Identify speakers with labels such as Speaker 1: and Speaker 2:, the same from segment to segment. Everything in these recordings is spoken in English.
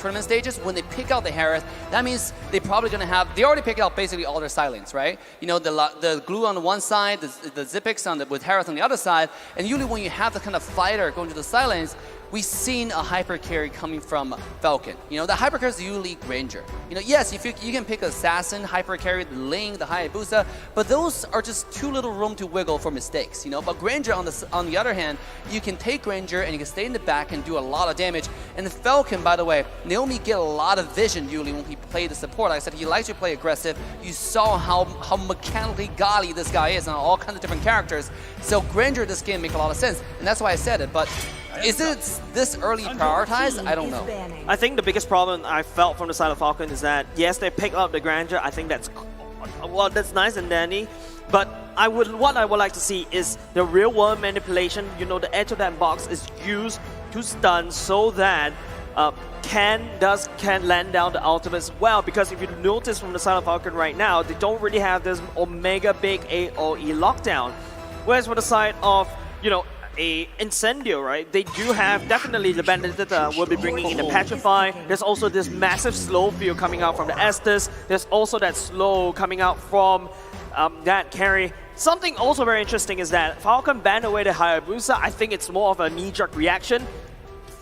Speaker 1: tournament stages, when they pick out the Harris, that means they're probably going to have, they already picked out basically all their silence, right? You know, the glue on the one side, the Zippix with Harris on the other side, and usually when you have the kind of fighter going to the silence, we've seen a hyper carry coming from Falcon. You know, the hyper carry is usually Granger. You know, yes, if you can pick Assassin, hyper carry, the Ling, the Hayabusa, but those are just too little room to wiggle for mistakes, you know? But Granger, on the other hand, you can take Granger and you can stay in the back and do a lot of damage. And the Falcon, by the way, Naomi get a lot of vision usually when he played the support. Like I said, he likes to play aggressive. You saw how mechanically godly this guy is on all kinds of different characters. So Granger this game makes a lot of sense, and that's why I said it. But is it this early prioritized? I don't know.
Speaker 2: I think the biggest problem I felt from the side of Falcon is that, yes, they pick up the Granger. I think that's, well, that's nice and dandy. But what I would like to see is the real world manipulation. You know, the edge of that box is used to stun so that can land down the ultimate as well. Because if you notice from the side of Falcon right now, they don't really have this Omega big AoE lockdown. Whereas for the side of, you know, a Incendio, right? They do have definitely the Benedetta will be bringing in the Petrify. There's also this massive slow field coming out from the Estes. There's also that slow coming out from that carry. Something also very interesting is that Falcon banned away the Hayabusa. I think it's more of a knee-jerk reaction.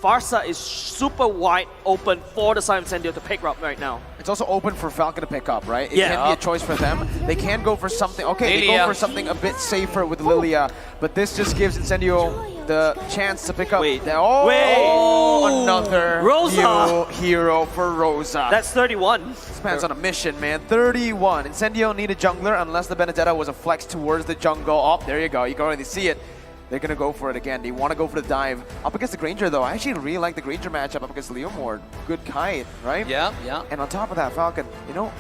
Speaker 2: Farsa is super wide open for the side of Incendio to pick up right now.
Speaker 3: It's also open for Falcon to pick up, right? It can be a choice for them. They can go for something. Okay, they go for something a bit safer with Lilia, but this just gives Incendio the chance to pick up. Another
Speaker 2: Rosa
Speaker 3: hero for Rosa.
Speaker 2: That's 31.
Speaker 3: This man's on a mission, man. 31. Incendio need a jungler unless the Benedetta was a flex towards the jungle. Oh, there you go. You can already see it. They're going to go for it again. They want to go for the dive. Up against the Granger, though. I actually really like the Granger matchup up against Leomord. Good kite, right?
Speaker 1: Yeah, yeah.
Speaker 3: And on top of that, Falcon, you know,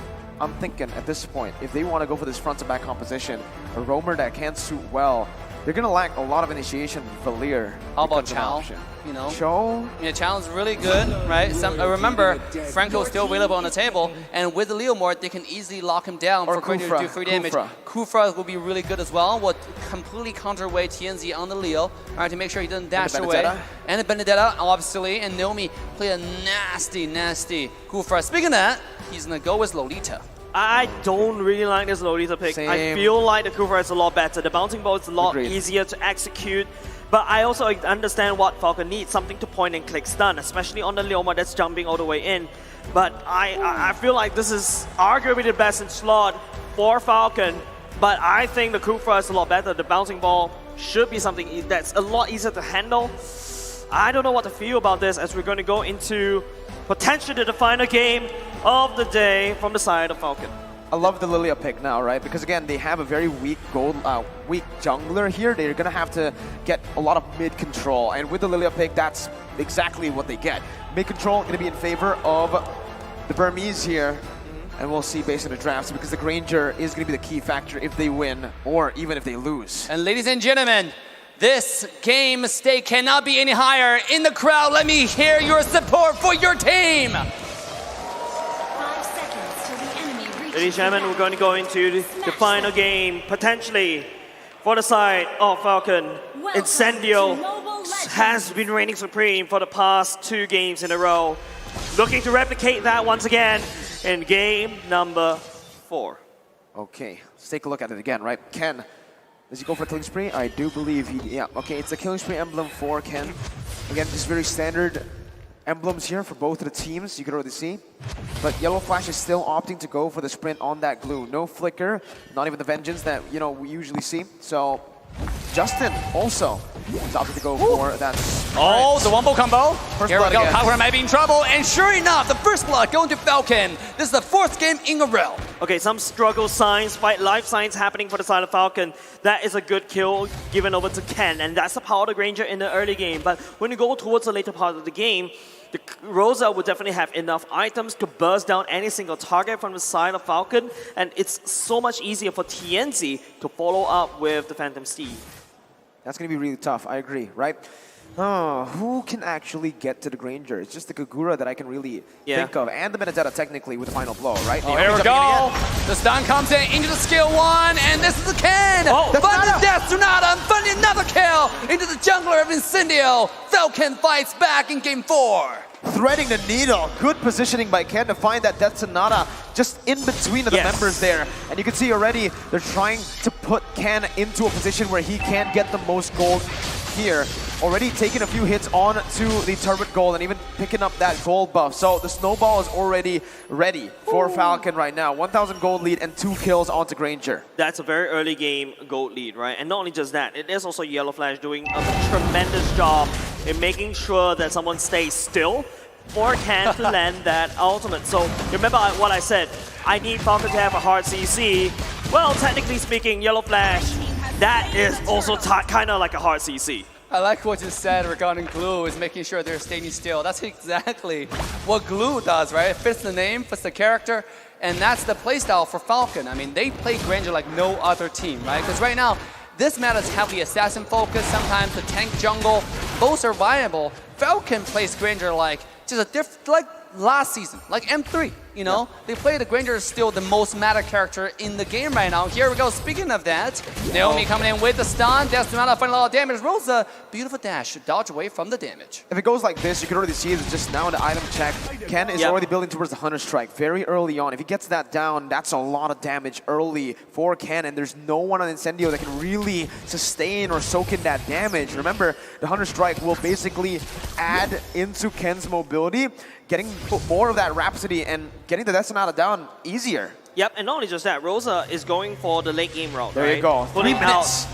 Speaker 3: I'm thinking at this point, if they want to go for this front to back composition, a roamer that can suit well, they're going to lack a lot of initiation with Valir.
Speaker 1: How about Chow? You know,
Speaker 3: Chow?
Speaker 1: Yeah, Chow's really good, right? Remember, Franco's still available on the table, and with the Leomord, they can easily lock him down for Kufra to do free damage. Kufra will be really good as well. Will completely counterweight TNZ on the Leo, right, to make sure he doesn't dash away. And the Benedetta, obviously, and Naomi play a nasty, nasty Kufra. Speaking of that, he's gonna go with Lolita.
Speaker 2: I don't really like this Lolita pick. Same. I feel like the Kufra is a lot better. The bouncing ball is a lot easier to execute. But I also understand what Falcon needs, something to point and click stun, especially on the Leoma that's jumping all the way in. But I feel like this is arguably the best in slot for Falcon. But I think the Kufra is a lot better. The bouncing ball should be something that's a lot easier to handle. I don't know what to feel about this as we're going to go into potentially the final game of the day from the side of Falcon.
Speaker 3: I love the Lilia pick now, right? Because again, they have a very weak weak jungler here. They're gonna have to get a lot of mid control, and with the Lilia pick, that's exactly what they get. Mid control gonna be in favor of the Burmese here, and we'll see based on the drafts, because the Granger is gonna be the key factor if they win or even if they lose.
Speaker 1: And ladies and gentlemen, this game stake cannot be any higher. In the crowd, let me hear your support for your team.
Speaker 2: Ladies and gentlemen, we're going to go into the final game, potentially, for the side of Falcon. Incendio has been reigning supreme for the past 2 games in a row. Looking to replicate that once again in game number 4.
Speaker 3: Okay, let's take a look at it again, right? Ken, does he go for a killing spree? I do believe he, yeah. Okay, it's a killing spree emblem for Ken. Again, just very standard emblems here for both of the teams, you can already see. But Yellow Flash is still opting to go for the sprint on that glue. No flicker, not even the vengeance that, you know, we usually see. So Justin also is opting to go for that sprint.
Speaker 1: Oh, the wombo combo. Here we go,
Speaker 3: again.
Speaker 1: Kagura might be in trouble. And sure enough, the first blood going to Falcon. This is the 4th game in a row.
Speaker 2: Okay, some struggle signs, fight life signs happening for the side of Falcon. That is a good kill given over to Ken, and that's the power of the Granger in the early game. But when you go towards the later part of the game, the Rosa will definitely have enough items to burst down any single target from the side of Falcon, and it's so much easier for TNZ to follow up with the Phantom Steed.
Speaker 3: That's going to be really tough, I agree, right? Oh, who can actually get to the Granger? It's just the Kagura that I can really think of, and the Benedetta technically with the final blow, right?
Speaker 1: Oh, here we go. The stun comes in into the skill 1, and this is the Ken. Finding Death Sonata, and finding another kill into the jungler of Incendio. Falcon fights back in game 4.
Speaker 3: threading the needle. Good positioning by Ken to find that Death Sonata just in between of the members there. And you can see already they're trying to put Ken into a position where he can get the most gold here. Already taking a few hits on to the turret gold and even picking up that gold buff. So the snowball is already ready for Falcon right now. 1,000 gold lead and 2 kills onto Granger.
Speaker 2: That's a very early game gold lead, right? And not only just that, it is also Yellow Flash doing a tremendous job in making sure that someone stays still for Ken to land that ultimate. So remember what I said, I need Falcon to have a hard CC. Well, technically speaking, Yellow Flash, that is also kind of like a hard CC.
Speaker 1: I like what you said regarding Glue is making sure they're staying still. That's exactly what Glue does, right? It fits the name, fits the character, and that's the playstyle for Falcon. I mean, they play Granger like no other team, right? Because right now, this meta is heavily assassin focused, sometimes the tank jungle, both are viable. Falcon plays Granger like just a different, like last season, like M3, you know? They play the Granger is still the most meta character in the game right now. Here we go, speaking of that, Naomi coming in with the stun, Death Sonata finding a lot of damage. Rosa, beautiful dash to dodge away from the damage.
Speaker 3: If it goes like this, you can already see it just now in the item check. Ken is already building towards the Hunter Strike very early on. If he gets that down, that's a lot of damage early for Ken, and there's no one on Incendio that can really sustain or soak in that damage. Remember, the Hunter Strike will basically add into Ken's mobility, getting more of that Rhapsody and getting the Death Sonata down easier.
Speaker 2: Yep, and not only just that, Rosa is going for the late game route,
Speaker 3: There you go.
Speaker 2: Pulling
Speaker 3: 3 minutes.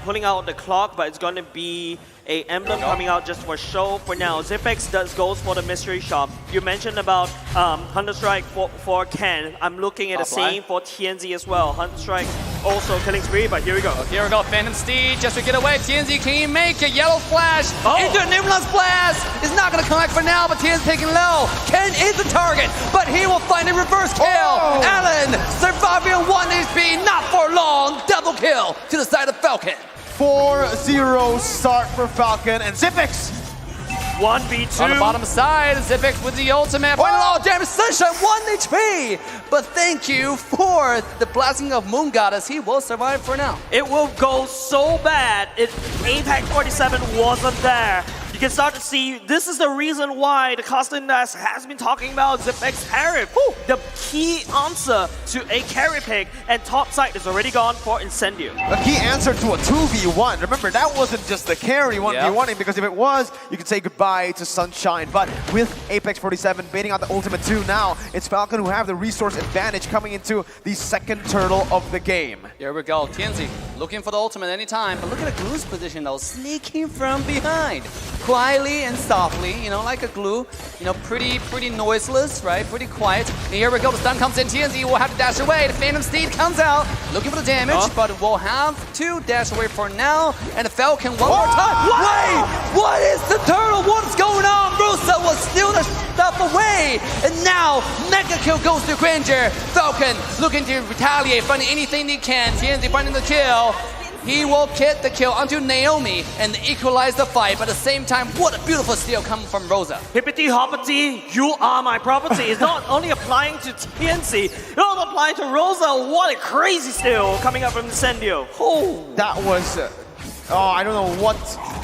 Speaker 2: pulling out the clock, but it's going to be a emblem coming out just for show for now. Zipex goes for the mystery shop. You mentioned about Hunter Strike for Ken. I'm looking at the same for TNZ as well. Hunter Strike also killing spree, but here we go.
Speaker 1: Here we go, Phantom Steed just to get away. TNZ, can he make a Yellow Flash into an Nimblance Blast? It's not going to come back for now, but TNZ taking low. Ken is the target, but he will find a reverse kill. Allen surviving on 1 HP, not for long. Double kill to the side of Falcon.
Speaker 3: 4-0 start for Falcon and Zipex.
Speaker 2: 1v2.
Speaker 1: On the bottom side, Zipex with the ultimate. Final all damage, Sunshine, 1 HP. But thank you for the blessing of Moon Goddess. He will survive for now.
Speaker 2: It will go so bad if Apex 47 wasn't there. You can start to see this is the reason why the Costin Nest has been talking about Zipex Harif. The key answer to a carry pick, and top side is already gone for Incendio.
Speaker 3: A key answer to a 2v1. Remember, that wasn't just the carry 1v1, because if it was, you could say goodbye to Sunshine. But with Apex 47 baiting out the ultimate 2 now, it's Falcon who have the resource advantage coming into the second turtle of the game.
Speaker 1: Here we go, TNZ looking for the ultimate anytime, but look at the Glue's position though, sneaking from behind. Quietly and softly, you know, like a Glue, you know, pretty noiseless, right? Pretty quiet. And here we go, the stun comes in, TNZ will have to dash away. The Phantom Steed comes out, looking for the damage, but will have to dash away for now. And the Falcon one more time. Wait! What is the turtle? What is going on? Rosa will steal the stuff away. And now, Mega Kill goes to Granger. Falcon looking to retaliate, finding anything they can. TNZ finding the kill. He will get the kill onto Naomi and equalize the fight, but at the same time, what a beautiful steal coming from Rosa.
Speaker 2: Hippity hoppity, you are my property. It's not only applying to TNC, it's also applying to Rosa. What a crazy steal coming up from Incendio.
Speaker 3: Oh, that was, I don't know what,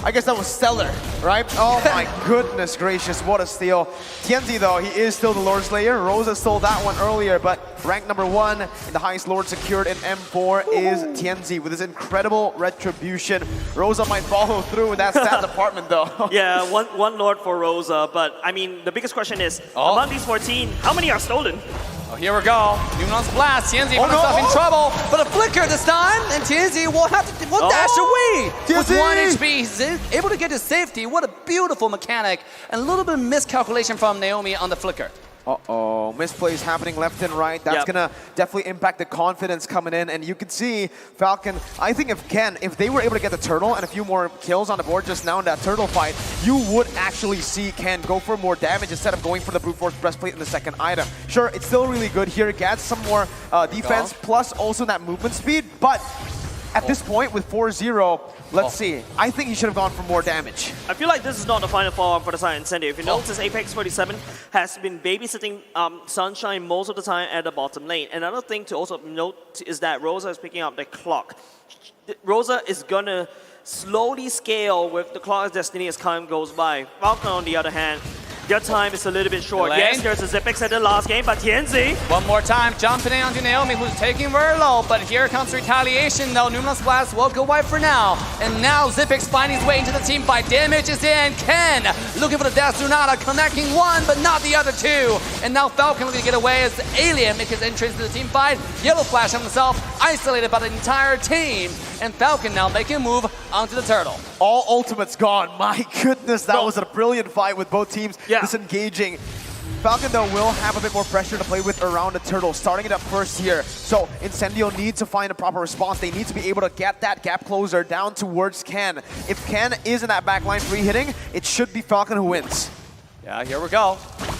Speaker 3: I guess that was stellar, right? Oh my goodness gracious, what a steal. TNZ though, he is still the Lord Slayer. Rosa stole that one earlier, but rank number 1 and the highest Lord secured in M4 is TNZ with his incredible retribution. Rosa might follow through with that stat department though.
Speaker 2: Yeah, one Lord for Rosa, but I mean, the biggest question is, among these 14, how many are stolen?
Speaker 1: Oh, here we go. Nuance Blast. TNZ found himself in trouble, but a flicker this time, and TNZ will have to dash away. With 1 HP, he's able to get to safety. What a beautiful mechanic, and a little bit of miscalculation from Naomi on the flicker.
Speaker 3: Uh-oh, misplays happening left and right. That's gonna definitely impact the confidence coming in. And you can see Falcon, I think if they were able to get the turtle and a few more kills on the board just now in that turtle fight, you would actually see Ken go for more damage instead of going for the brute force breastplate in the second item. Sure, it's still really good here. It gets some more defense plus also that movement speed, but at this point with 4-0, let's see. I think he should have gone for more damage.
Speaker 2: I feel like this is not the final fall for the side Incendio. If you notice, Apex 47 has been babysitting Sunshine most of the time at the bottom lane. Another thing to also note is that Rosa is picking up the clock. Rosa is gonna slowly scale with the clock's destiny as time goes by. Falcon, on the other hand, Their time is a little bit short.
Speaker 1: Elaine.
Speaker 2: Yes, there's a Zipix at the last game, but Tianzi,
Speaker 1: One more time, jumping in onto Naomi, who's taking very low, but here comes retaliation though. Numerous Blast will go wide for now. And now Zipix finding his way into the team fight. Damage is in. Ken looking for the Death Tsunada, connecting one, but not the other two. And now Falcon looking to get away as Alien makes his entrance into the team fight. Yellow Flash on himself, isolated by the entire team. And Falcon now making a move onto the turtle.
Speaker 3: All ultimates gone. My goodness, that was a brilliant fight with both teams disengaging. Falcon, though, will have a bit more pressure to play with around the turtle, starting it up first here. So Incendio needs to find a proper response. They need to be able to get that gap closer down towards Ken. If Ken is in that backline free hitting, it should be Falcon who wins.
Speaker 1: Yeah, here we go.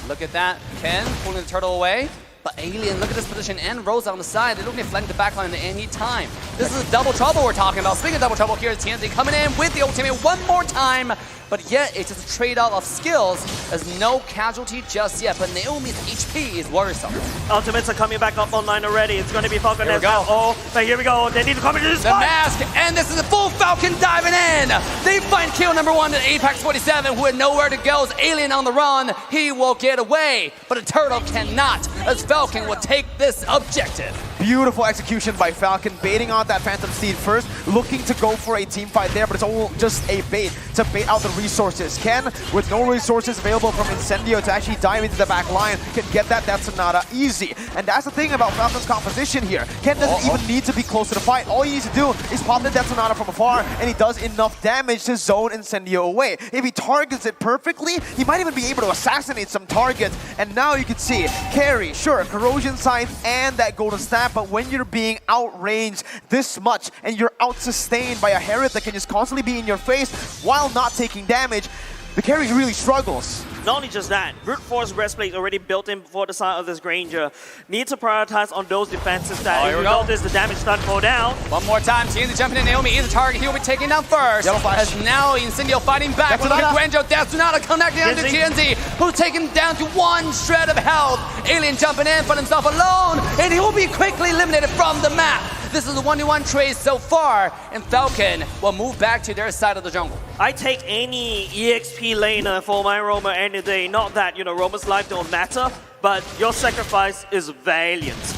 Speaker 1: Look at that. Ken pulling the turtle away. But Alien, look at this position, and Rosa on the side. They're looking to flank the backline at any time. This is double trouble we're talking about. Speaking of double trouble, here's TNZ coming in with the ultimate one more time. But yet, it's just a trade-off of skills. There's no casualty just yet, but Naomi's HP is worrisome.
Speaker 2: ultimates are coming back up online already. It's going to be Falcon.
Speaker 1: Here we go.
Speaker 2: Oh, but here we go. They need to come into this
Speaker 1: The
Speaker 2: fight.
Speaker 1: mask, and this is a full Falcon diving in. They find kill number one at Apex 47, who had nowhere to go. As Alien on the run, he will get away, but a turtle cannot, as Falcon will take this objective.
Speaker 3: Beautiful execution by Falcon, baiting out that Phantom Steed first, looking to go for a team fight there, but it's all just a bait to bait out the resources. Ken, with no resources available from Incendio to actually dive into the back line, can get that Death Sonata easy. And that's the thing about Falcon's composition here. Ken doesn't even need to be close to the fight. All he needs to do is pop the Death Sonata from afar, and he does enough damage to zone Incendio away. If he targets it perfectly, he might even be able to assassinate some targets. And now you can see, carry, sure, Corrosion Sign and that Golden Snap, but when you're being outranged this much and you're out-sustained by a Herod that can just constantly be in your face while not taking damage, the carry really struggles.
Speaker 2: Not only just that, Brute Force Breastplate already built in before the side of this Granger. Need to prioritize on those defenses that
Speaker 1: here we
Speaker 2: result
Speaker 1: go.
Speaker 2: is the damage stun go down.
Speaker 1: One more time, TNZ jumping in. Naomi is the target. He will be taken down first.
Speaker 3: Yellow Flash.
Speaker 1: As now Incendio fighting back with
Speaker 3: Death
Speaker 1: a Guanjo. Death Tsunada connecting onto TNZ, who's taken down to one shred of health. Alien jumping in, but himself alone, and he will be quickly eliminated from the map. This is a 1v1 trade so far, and Falcon will move back to their side of the jungle.
Speaker 2: I take any EXP laner for my Roamer any day. Not that, Roamer's life don't matter, but your sacrifice is valiant.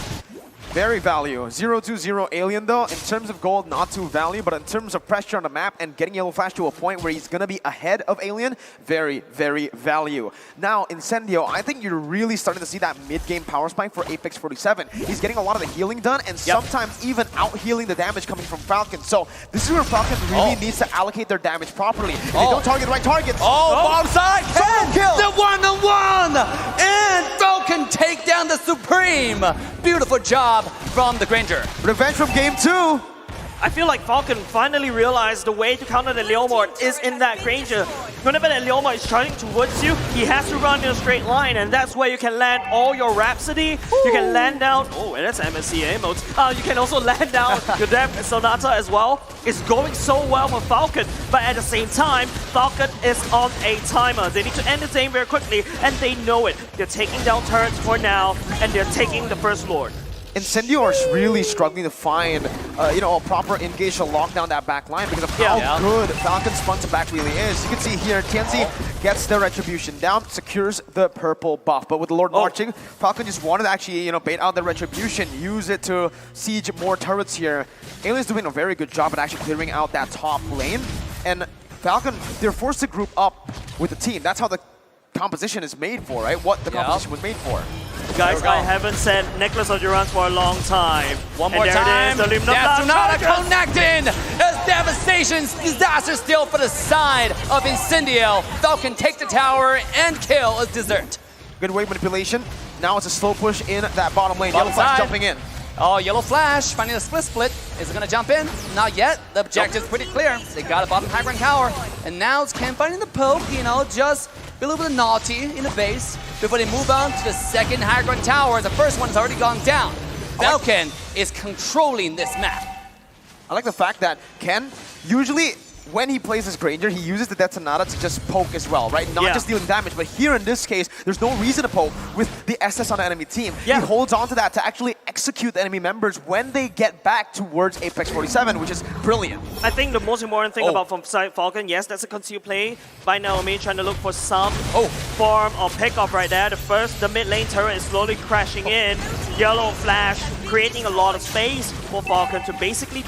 Speaker 3: Very value. 0-2-0 Alien though, in terms of gold, not too value, but in terms of pressure on the map and getting Yellow Flash to a point where he's going to be ahead of Alien, very, very value. Now, Incendio, I think you're really starting to see that mid-game power spike for Apex 47. He's getting a lot of the healing done and sometimes even out-healing the damage coming from Falcon. So this is where Falcon really needs to allocate their damage properly. If they don't target the right targets...
Speaker 1: Bottom side,
Speaker 3: Solo kill!
Speaker 1: the one-on-one! And Falcon take down the Supreme! Beautiful job from the Granger.
Speaker 3: Revenge from game 2.
Speaker 2: I feel like Falcon finally realized the way to counter the Leomord is in that Granger. Whenever that Leomord is charging towards you, he has to run in a straight line, and that's where you can land all your Rhapsody. You can land down, and that's MSCA modes. You can also land down your Death Sonata as well. It's going so well for Falcon, but at the same time, Falcon is on a timer. They need to end the game very quickly, and they know it. They're taking down turrets for now, and they're taking the First Lord.
Speaker 3: Incendio is really struggling to find, a proper engage to lock down that back line because of how good Falcon's front to back really is. You can see here, TNC gets the Retribution down, secures the purple buff. But with the Lord marching, Falcon just wanted to actually, bait out the Retribution, use it to siege more turrets here. Alien's doing a very good job at actually clearing out that top lane. And Falcon, they're forced to group up with the team. That's how the composition is made for, right? What the composition was made for.
Speaker 2: Guys, I haven't said Necklace of Durance for a long time.
Speaker 1: One more time.
Speaker 2: It is, the
Speaker 1: Death Tsunada connecting. As devastation, disaster still for the side of Incendio. Falcon take the tower and kill as dessert.
Speaker 3: Good wave manipulation. Now it's a slow push in that bottom lane.
Speaker 1: Bottom
Speaker 3: Yellow Flash
Speaker 1: side.
Speaker 3: jumping in.
Speaker 1: Yellow Flash finding a split. Is it going to jump in? Not yet. The objective's pretty clear. They got a bottom high ground tower. And now it's Ken finding the poke, just a little bit of naughty in the base before they move on to the second high ground tower. The first one's already gone down. Falcon is controlling this map.
Speaker 3: I like the fact that Ken, usually when he plays his Granger, he uses the Detonata to just poke as well, right? Not just dealing damage, but here in this case, there's no reason to poke with the SS on the enemy team. He holds on to that to actually execute the enemy members when they get back towards Apex 47, which is brilliant.
Speaker 2: I think the most important thing about from side Falcon, yes, that's a concealed play by Naomi, trying to look for some form of pickup right there. The mid lane turret is slowly crashing in. Yellow flash, creating a lot of space for Falcon to basically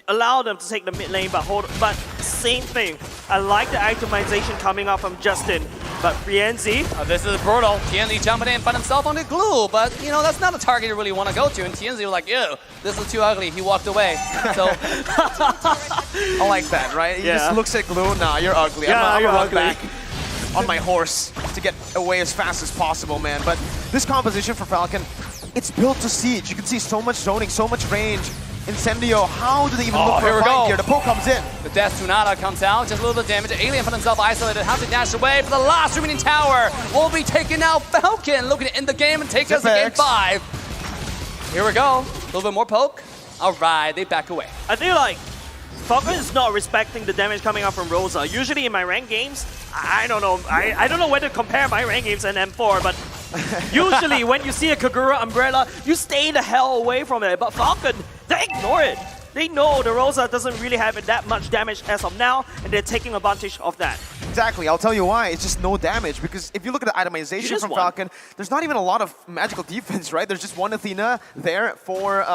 Speaker 2: allow them to take the mid lane, but same thing. I like the itemization coming up from Justin, but Rienzi.
Speaker 1: This is brutal. Tienzi jumping in, found himself on the glue, but you know, that's not a target you really want to go to, and Tienzi was like, ew, this is too ugly. He walked away. So
Speaker 3: I like that, right? He just looks at glue, nah, you're ugly. I'm gonna run back on my horse to get away as fast as possible, man. But this composition for Falcon, it's built to siege. You can see so much zoning, so much range. Incendio, how do they even look for a fight here? The poke comes in.
Speaker 1: The Death Tsunada comes out, just a little bit of damage. Alien found himself isolated, has to dash away, but the last remaining tower will be taken out. Falcon looking to end the game and take us to game 5. Here we go. A little bit more poke. All right, they back away.
Speaker 2: I feel like Falcon is not respecting the damage coming out from Rosa. Usually in my ranked games, I don't know. I don't know whether to compare my ranked games and M4, but usually when you see a Kagura Umbrella, you stay the hell away from it. But Falcon, they ignore it. They know the Rosa doesn't really have that much damage as of now, and they're taking advantage of that.
Speaker 3: Exactly, I'll tell you why. It's just no damage, because if you look at the itemization from Falcon, there's not even a lot of magical defense, right? There's just one Athena there for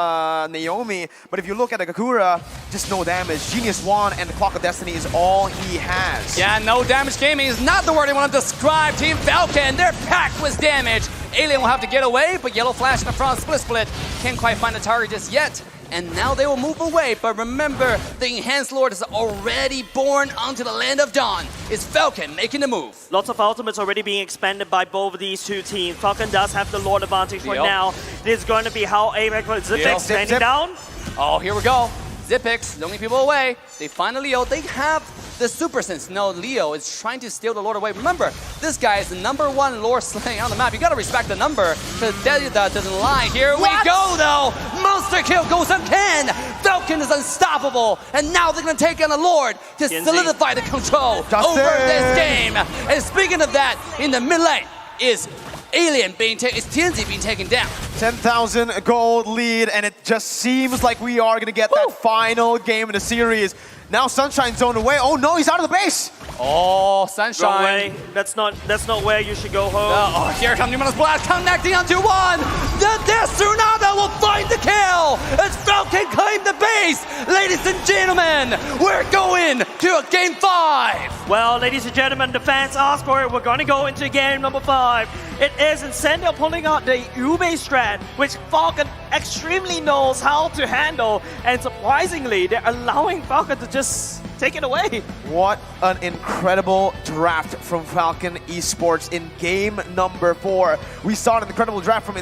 Speaker 3: Naomi, but if you look at the Kakura, just no damage. Genius Wand and the Clock of Destiny is all he has.
Speaker 1: Yeah, no damage gaming is not the word I want to describe Team Falcon. They're packed with damage. Alien will have to get away, but Yellow Flash in the front, split. Can't quite find the target just yet. And now they will move away, but remember, the Enhanced Lord is already born onto the Land of Dawn. It's Falcon making the move.
Speaker 2: Lots of ultimates already being expended by both of these two teams. Falcon does have the Lord advantage for now. This is going to be how Apex Zipix standing down.
Speaker 1: Oh, here we go. Zipix, the only people away. They find a Leo. They have the Super Sense. No, Leo is trying to steal the Lord away. Remember, this guy is the #1 Lord slaying on the map. You gotta respect the number to tell you that doesn't lie. Here we go, though. Monster kill goes on Ken. Falcon is unstoppable. And now they're gonna take on the Lord to solidify the control over this game. And speaking of that, in the mid lane is Alien being Tienzi being taken down.
Speaker 3: 10,000 gold lead, and it just seems like we are going to get that final game in the series. Now Sunshine zoned away. Oh no, he's out of the base.
Speaker 1: Oh, Sunshine.
Speaker 2: Wrong way. That's not where you should go home.
Speaker 1: Oh, here comes Numerous Blast connecting onto one. The Death Tsunada will find the kill. As Falcon claim the base. Ladies and gentlemen, we're going to a game 5.
Speaker 2: Well, ladies and gentlemen, the fans asked for it. We're going to go into game number 5. It is Incendio pulling out the Ube strat, which Falcon extremely knows how to handle. And surprisingly, they're allowing Falcon to just take it away.
Speaker 3: What an incredible draft from Falcon Esports in game number 4. We saw an incredible draft from